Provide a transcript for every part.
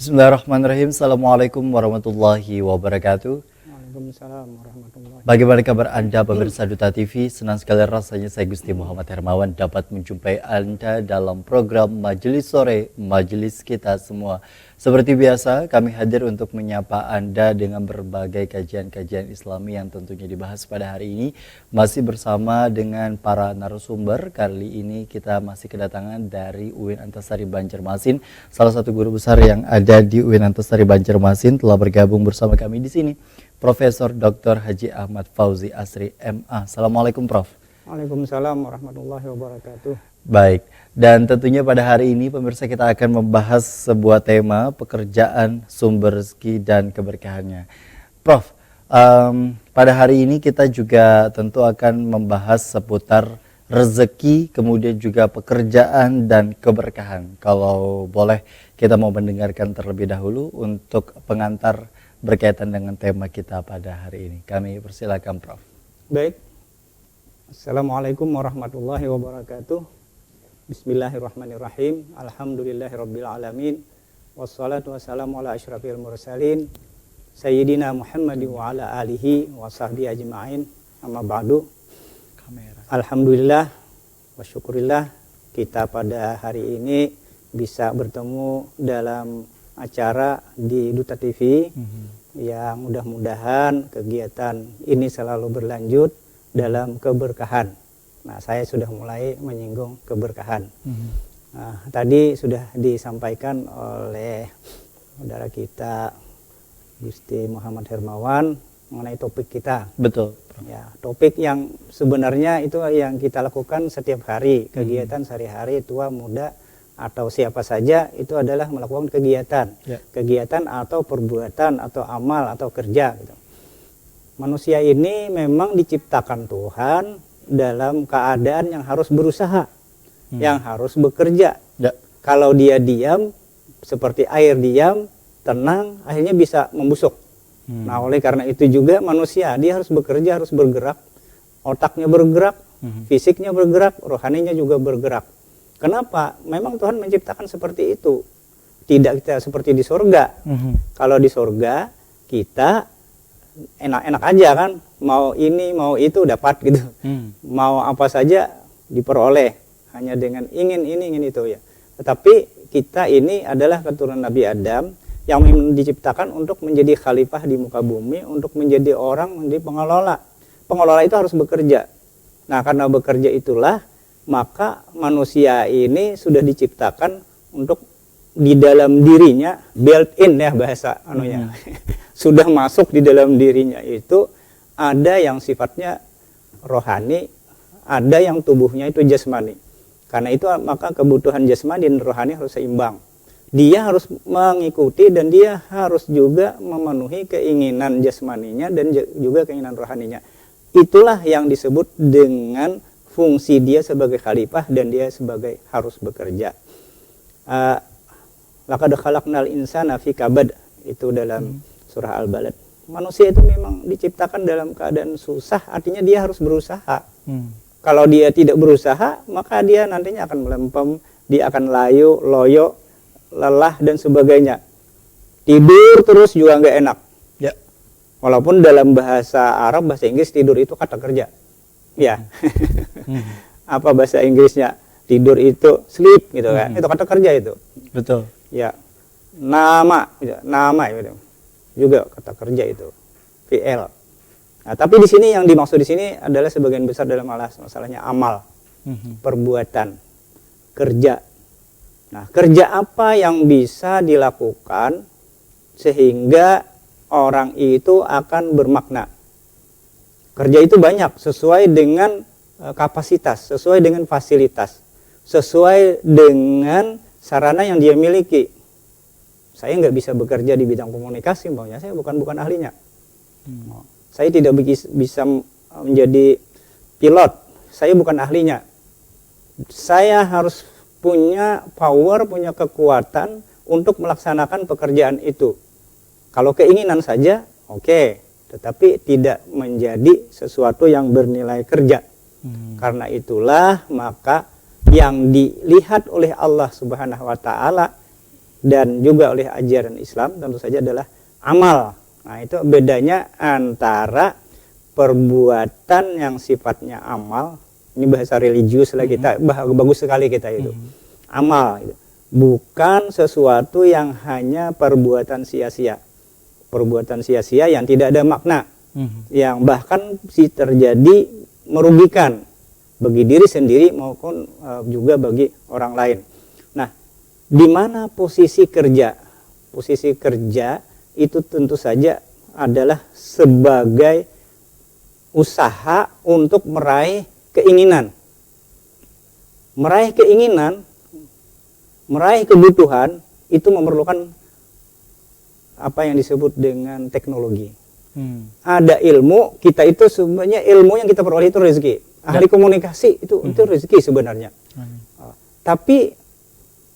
Bismillahirrahmanirrahim. Assalamualaikum warahmatullahi wabarakatuh. Waalaikumsalam warahmatullahi. Bagaimana kabar Anda pemirsa Duta TV? Senang sekali rasanya saya Gusti Muhammad Hermawan dapat menjumpai Anda dalam program Majelis Sore, Majelis Kita Semua. Seperti biasa, kami hadir untuk menyapa Anda dengan berbagai kajian-kajian Islami yang tentunya dibahas pada hari ini. Masih bersama dengan para narasumber. Kali ini kita masih kedatangan dari UIN Antasari Banjarmasin. Salah satu guru besar yang ada di UIN Antasari Banjarmasin telah bergabung bersama kami di sini. Profesor Dr. Haji Ahmad Fauzi Asri MA. Assalamualaikum Prof. Waalaikumsalam warahmatullahi wabarakatuh. Baik, dan tentunya pada hari ini pemirsa kita akan membahas sebuah tema pekerjaan, sumber rezeki dan keberkahannya. Prof, pada hari ini kita juga tentu akan membahas seputar rezeki, kemudian juga pekerjaan dan keberkahan. Kalau boleh kita mau mendengarkan terlebih dahulu untuk pengantar berkaitan dengan tema kita pada hari ini. Kami persilakan Prof. Baik. Assalamualaikum warahmatullahi wabarakatuh. Bismillahirrahmanirrahim. Alhamdulillahirabbil alamin. Wassalatu wassalamu ala asyrafil mursalin sayyidina Muhammadin wa ala alihi wa sahbihi ajma'in. Amma ba'du. Alhamdulillah wa syukurillah kita pada hari ini bisa bertemu dalam acara di Duta TV yang mudah-mudahan kegiatan ini selalu berlanjut dalam keberkahan. Nah, saya sudah mulai menyinggung keberkahan. Nah, tadi sudah disampaikan oleh saudara kita Gusti Muhammad Hermawan mengenai topik kita. Betul. Ya, topik yang sebenarnya itu yang kita lakukan setiap hari, kegiatan sehari-hari tua muda atau siapa saja itu adalah melakukan kegiatan, kegiatan atau perbuatan atau amal atau kerja. Gitu. Manusia ini memang diciptakan Tuhan dalam keadaan yang harus berusaha, yang harus bekerja. Kalau dia diam, seperti air diam, tenang, akhirnya bisa membusuk. Nah, oleh karena itu juga manusia dia harus bekerja, harus bergerak, otaknya bergerak, fisiknya bergerak, rohaninya juga bergerak. Kenapa? Memang Tuhan menciptakan seperti itu. Tidak kita seperti di surga. Kalau di surga kita enak-enak aja kan, mau ini mau itu dapat gitu, mau apa saja diperoleh hanya dengan ingin ini ingin itu ya. Tetapi kita ini adalah keturunan Nabi Adam yang diciptakan untuk menjadi khalifah di muka bumi, untuk menjadi orang, menjadi pengelola. Pengelola itu harus bekerja. Nah, karena bekerja itulah maka manusia ini sudah diciptakan untuk di dalam dirinya built in ya bahasa anunya. Sudah masuk di dalam dirinya itu ada yang sifatnya rohani, ada yang tubuhnya itu jasmani. Karena itu maka kebutuhan jasmani dan rohani harus seimbang. Dia harus mengikuti dan dia harus juga memenuhi keinginan jasmaninya dan juga keinginan rohaninya. Itulah yang disebut dengan fungsi dia sebagai khalifah dan dia sebagai harus bekerja. Laqad khalaqnal insana fi kabad, itu dalam surah Al-Balad. Manusia itu memang diciptakan dalam keadaan susah, artinya dia harus berusaha. Kalau dia tidak berusaha, maka dia nantinya akan melempem, dia akan layu, loyo, lelah dan sebagainya. Tidur terus juga nggak enak. Ya. Walaupun dalam bahasa Arab, bahasa Inggris tidur itu kata kerja. Ya. Apa bahasa Inggrisnya? Tidur itu sleep gitu kan. Itu kata kerja itu. Betul. Ya. Nama gitu. Juga kata kerja itu, PL. Nah, tapi di sini yang dimaksud di sini adalah sebagian besar dalam masalahnya amal, perbuatan, kerja. Nah, kerja apa yang bisa dilakukan sehingga orang itu akan bermakna? Kerja itu banyak, sesuai dengan kapasitas, sesuai dengan fasilitas, sesuai dengan sarana yang dia miliki. Saya nggak bisa bekerja di bidang komunikasi, maunya saya bukan ahlinya. Saya tidak bisa menjadi pilot, saya bukan ahlinya. Saya harus punya power, punya kekuatan untuk melaksanakan pekerjaan itu. Kalau keinginan saja, oke, tetapi tidak menjadi sesuatu yang bernilai kerja. Karena itulah maka yang dilihat oleh Allah Subhanahu wa taala dan juga oleh ajaran Islam tentu saja adalah amal. Nah, itu bedanya antara perbuatan yang sifatnya amal, ini bahasa religius lah kita, bagus sekali kita itu. Amal gitu. Bukan sesuatu yang hanya perbuatan sia-sia. Perbuatan sia-sia yang tidak ada makna. Yang bahkan terjadi merugikan bagi diri sendiri maupun juga bagi orang lain. Nah, di mana posisi kerja? Posisi kerja itu tentu saja adalah sebagai usaha untuk meraih keinginan. Meraih keinginan, meraih kebutuhan itu memerlukan apa yang disebut dengan teknologi. Ada ilmu, kita itu sebenarnya ilmu yang kita peroleh itu rezeki. Ahli komunikasi itu rezeki sebenarnya. Tapi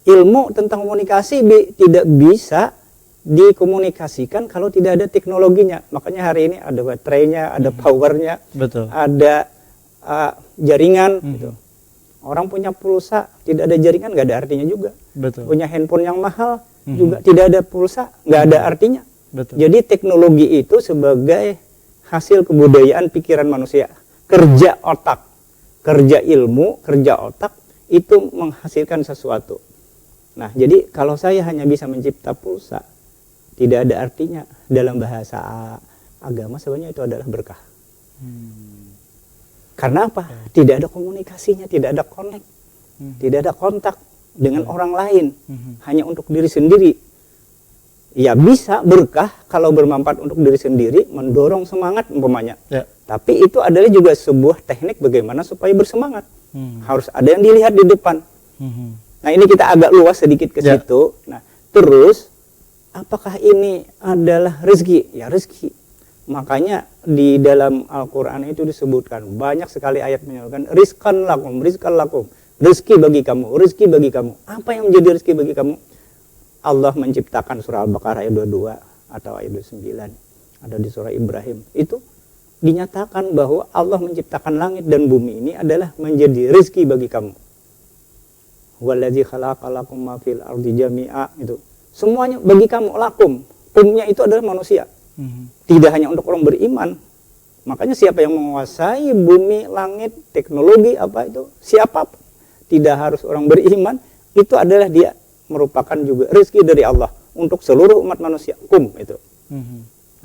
ilmu tentang komunikasi tidak bisa dikomunikasikan kalau tidak ada teknologinya. Makanya hari ini ada baterainya, ada powernya, Betul. ada jaringan. Gitu. Orang punya pulsa, tidak ada jaringan, nggak ada artinya juga. Betul. Punya handphone yang mahal, juga tidak ada pulsa, nggak ada artinya. Betul. Jadi teknologi itu sebagai hasil kebudayaan pikiran manusia. Kerja otak, kerja ilmu, kerja otak, itu menghasilkan sesuatu. Nah, jadi kalau saya hanya bisa mencipta pulsa, tidak ada artinya. Dalam bahasa agama sebenarnya itu adalah berkah. Karena apa? Tidak ada komunikasinya, tidak ada connect, tidak ada kontak dengan orang lain, hanya untuk diri sendiri. Ya bisa berkah kalau bermanfaat untuk diri sendiri, mendorong semangat umpamanya. Ya. Tapi itu adalah juga sebuah teknik bagaimana supaya bersemangat. Harus ada yang dilihat di depan. Nah, ini kita agak luas sedikit ke situ. Nah, terus apakah ini adalah rezeki? Ya, rezeki. Makanya di dalam Al-Qur'an itu disebutkan banyak sekali ayat menyebutkan rizqan lakum, rizqan lakum. Rezeki bagi kamu, rezeki bagi kamu. Apa yang menjadi rezeki bagi kamu? Allah menciptakan surah Al-Baqarah ayat 22 atau ayat 29. Ada di surah Ibrahim. Itu dinyatakan bahwa Allah menciptakan langit dan bumi ini adalah menjadi rezeki bagi kamu. Wallazi khalaqalakum ma fil ardi jami'a, itu. Semuanya bagi kamu, lakum. Kumnya itu adalah manusia. Tidak hanya untuk orang beriman. Makanya siapa yang menguasai bumi, langit, teknologi apa itu, siapapun, tidak harus orang beriman, itu adalah dia merupakan juga rezeki dari Allah untuk seluruh umat manusia. Itu.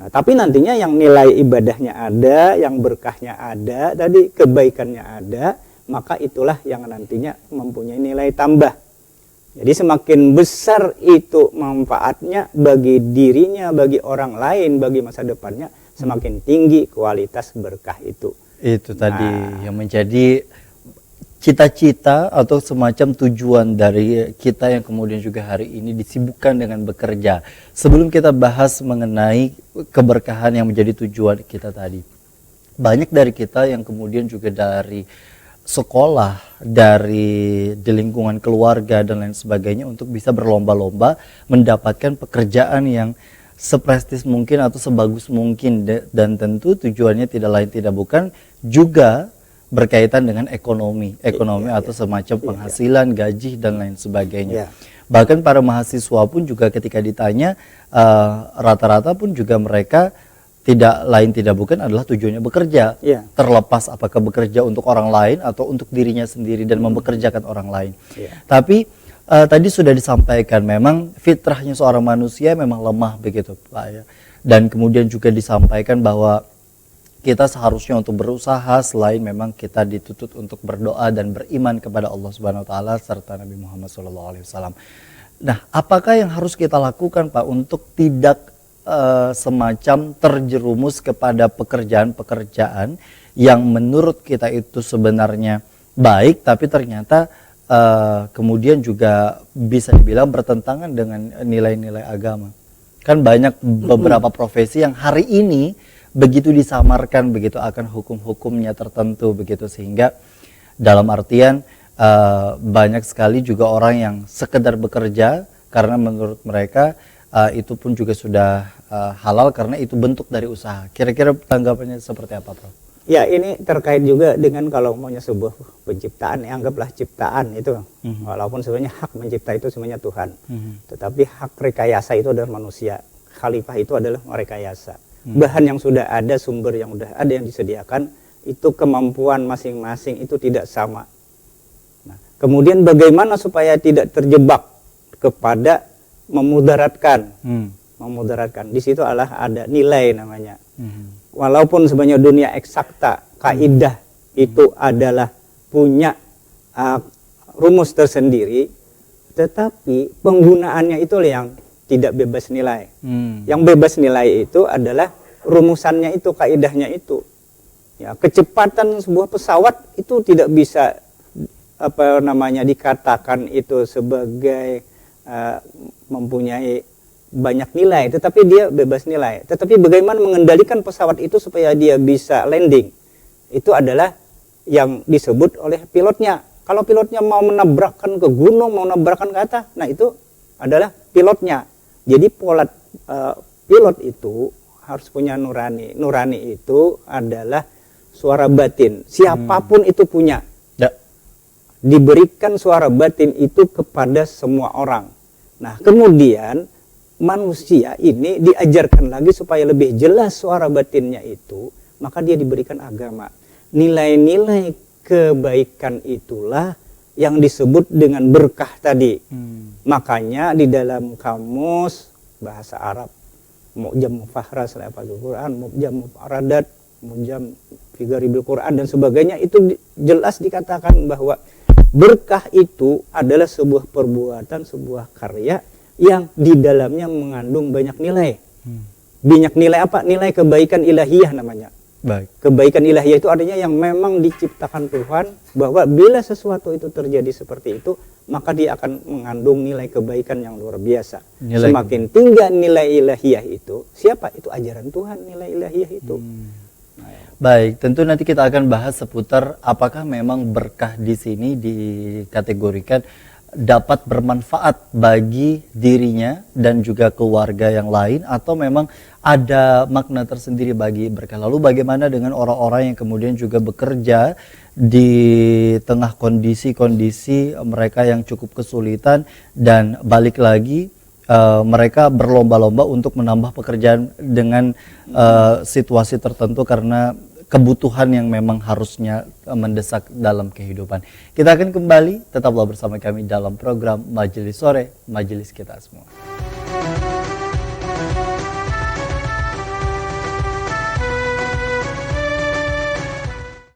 Nah, tapi nantinya yang nilai ibadahnya ada, yang berkahnya ada, tadi kebaikannya ada, maka itulah yang nantinya mempunyai nilai tambah. Jadi semakin besar itu manfaatnya bagi dirinya, bagi orang lain, bagi masa depannya, semakin tinggi kualitas berkah itu. Itu tadi yang menjadi cita-cita atau semacam tujuan dari kita yang kemudian juga hari ini disibukkan dengan bekerja. Sebelum kita bahas mengenai keberkahan yang menjadi tujuan kita tadi, banyak dari kita yang kemudian juga dari sekolah, dari di lingkungan keluarga dan lain sebagainya untuk bisa berlomba-lomba mendapatkan pekerjaan yang seprestis mungkin atau sebagus mungkin, dan tentu tujuannya tidak lain tidak bukan juga berkaitan dengan ekonomi atau semacam penghasilan, gaji dan lain sebagainya. Bahkan para mahasiswa pun juga ketika ditanya rata-rata pun juga mereka tidak lain tidak bukan adalah tujuannya bekerja. Terlepas apakah bekerja untuk orang lain atau untuk dirinya sendiri dan mempekerjakan orang lain. Tapi tadi sudah disampaikan memang fitrahnya seorang manusia memang lemah begitu Pak ya. Dan kemudian juga disampaikan bahwa kita seharusnya untuk berusaha selain memang kita dituntut untuk berdoa dan beriman kepada Allah Subhanahu wa taala serta Nabi Muhammad SAW. Nah, apakah yang harus kita lakukan Pak untuk tidak semacam terjerumus kepada pekerjaan-pekerjaan yang menurut kita itu sebenarnya baik tapi ternyata kemudian juga bisa dibilang bertentangan dengan nilai-nilai agama. Kan banyak beberapa profesi yang hari ini begitu disamarkan begitu akan hukum-hukumnya tertentu begitu, sehingga dalam artian banyak sekali juga orang yang sekedar bekerja karena menurut mereka itu pun juga sudah halal karena itu bentuk dari usaha. Kira-kira tanggapannya seperti apa, Prof? Ya, ini terkait juga dengan kalau maunya sebuah penciptaan, anggaplah ciptaan itu, walaupun sebenarnya hak mencipta itu sebenarnya Tuhan, tetapi hak rekayasa itu adalah manusia. Khalifah itu adalah merekayasa. Bahan yang sudah ada, sumber yang sudah ada yang disediakan, itu kemampuan masing-masing itu tidak sama. Nah, kemudian bagaimana supaya tidak terjebak kepada memudaratkan, memudaratkan. Di situ ada nilai namanya. Walaupun sebenarnya dunia eksakta, kaidah itu adalah punya rumus tersendiri, tetapi penggunaannya itu yang tidak bebas nilai. Yang bebas nilai itu adalah rumusannya itu, kaidahnya itu. Ya, kecepatan sebuah pesawat itu tidak bisa dikatakan itu sebagai mempunyai banyak nilai, tetapi dia bebas nilai. Tetapi bagaimana mengendalikan pesawat itu supaya dia bisa landing, itu adalah yang disebut oleh pilotnya. Kalau pilotnya mau menabrakkan ke gunung, mau menabrakkan ke atas, nah itu adalah pilotnya. Jadi pilot itu harus punya nurani. Nurani itu adalah suara batin. Siapapun itu punya. Ya. Diberikan suara batin itu kepada semua orang. Nah, kemudian manusia ini diajarkan lagi supaya lebih jelas suara batinnya itu, maka dia diberikan agama. Nilai-nilai kebaikan itulah yang disebut dengan berkah tadi. Makanya di dalam kamus bahasa Arab, Mu'jam Mufakhras Lafadzul Quran, Mu'jam Mufaradat, Mu'jam fi Gharibil Quran dan sebagainya, itu jelas dikatakan bahwa berkah itu adalah sebuah perbuatan, sebuah karya yang di dalamnya mengandung banyak nilai. Banyak nilai apa? Nilai kebaikan ilahiyah namanya. Baik. Kebaikan ilahiyah itu artinya yang memang diciptakan Tuhan, bahwa bila sesuatu itu terjadi seperti itu, maka dia akan mengandung nilai kebaikan yang luar biasa. Semakin tinggi nilai ilahiyah itu, siapa? Itu ajaran Tuhan, nilai ilahiyah itu. Baik, tentu nanti kita akan bahas seputar apakah memang berkah di sini dikategorikan dapat bermanfaat bagi dirinya dan juga keluarga yang lain, atau memang ada makna tersendiri bagi berkah. Lalu bagaimana dengan orang-orang yang kemudian juga bekerja di tengah kondisi-kondisi mereka yang cukup kesulitan, dan balik lagi mereka berlomba-lomba untuk menambah pekerjaan dengan situasi tertentu karena kebutuhan yang memang harusnya mendesak dalam kehidupan. Kita akan kembali, tetaplah bersama kami dalam program Majelis Sore, Majelis Kita Semua.